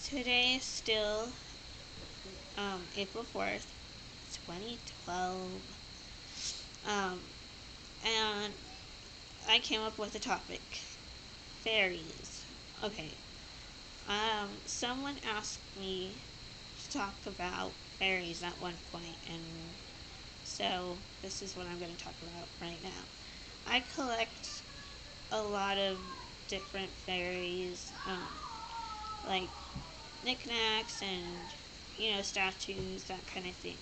Today is still April 4th, 2012. Um, and I came up with a topic. Fairies. Okay. Someone asked me to talk about fairies at one point, and so this is what I'm going to talk about right now. I collect a lot of different fairies, like knickknacks and statues, that kind of thing.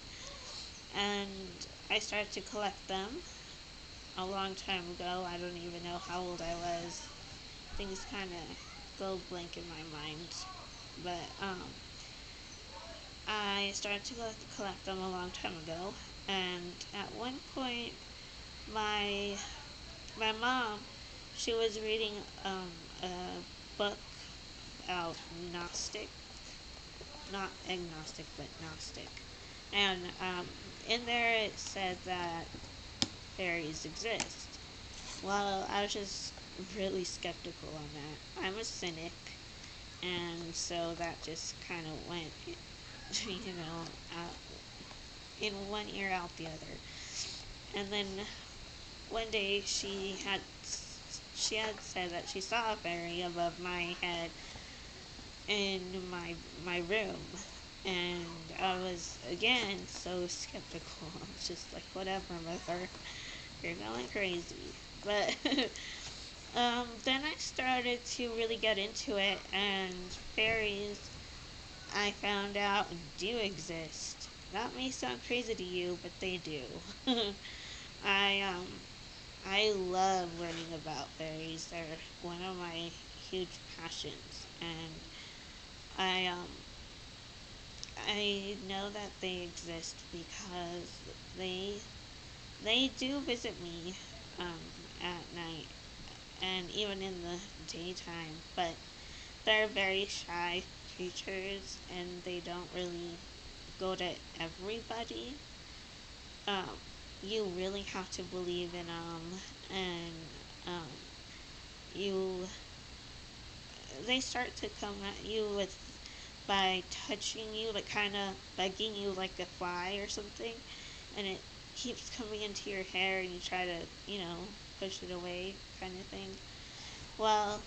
And I started to collect them a long time ago. I don't even know how old I was. Things kind of go blank in my mind. But I started to collect them a long time ago. And at one point, my my mom, she was reading a book about Gnostic, not agnostic, but Gnostic. And in there it said that fairies exist. Well, I was just really skeptical on that. I'm a cynic, and so that just kind of went, out in one ear, out the other. And then one day she had said that she saw a fairy above my head in my room, and I was again so skeptical. I was just like, whatever, mother, you're going crazy. But then I started to really get into it, and fairies, I found out, do exist. That may sound crazy to you, but they do. I I love learning about fairies. They're one of my huge passions, and I I know that they exist because they they do visit me at night and even in the daytime, but they're very shy creatures and they don't really go to everybody. Um, you really have to believe in them, and um, you they start to come at you with by touching you, like kind of bugging you like a fly or something, and it keeps coming into your hair, and you try to push it away, kind of thing. Well,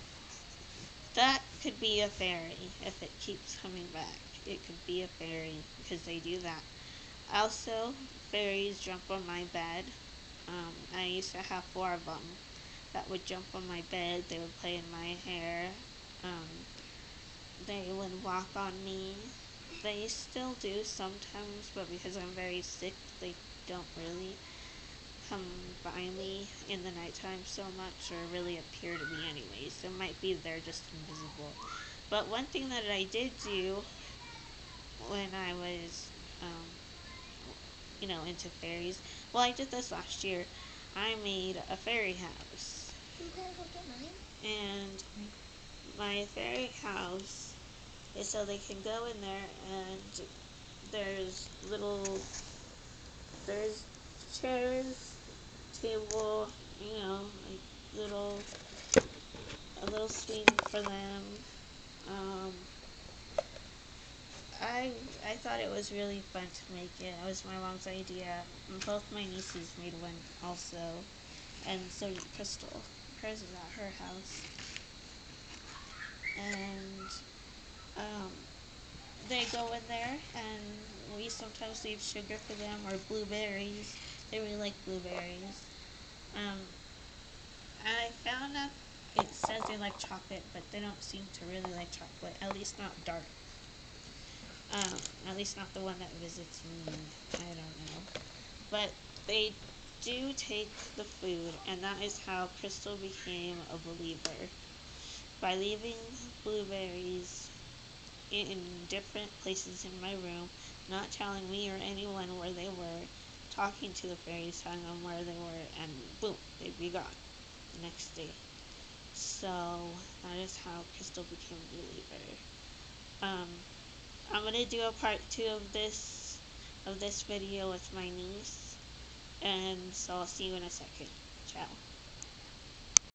that could be a fairy if it keeps coming back. It could be a fairy because they do that. Also, fairies jump on my bed. I used to have four of them that would jump on my bed. They would play in my hair. Um, they would walk on me. They still do sometimes, but because I'm very sick, they don't really come by me in the nighttime so much, or really appear to be anyways. It might be they're just invisible. But one thing that I did do when I was, into fairies, well, I did this last year. I made a fairy house. You gotta go get mine. And my fairy house is so they can go in there, and there's there's chairs, table, like little a little swing for them. Um, I I thought it was really fun to make it. It was my mom's idea. Both my nieces made one also, and so did Crystal. Hers is at her house, and um, they go in there, and we sometimes leave sugar for them or blueberries. They really like blueberries. Um, I found that it says they like chocolate, but they don't seem to really like chocolate. At least not dark. At least not the one that visits me. I don't know. But they do take the food, and that is how Crystal became a believer. By leaving blueberries in different places in my room, not telling me or anyone where they were, talking to the fairies, telling them where they were, and boom, they'd be gone the next day. So that is how Crystal became a believer. Um, I'm gonna do a part two of this video with my niece, and so I'll see you in a second. Ciao.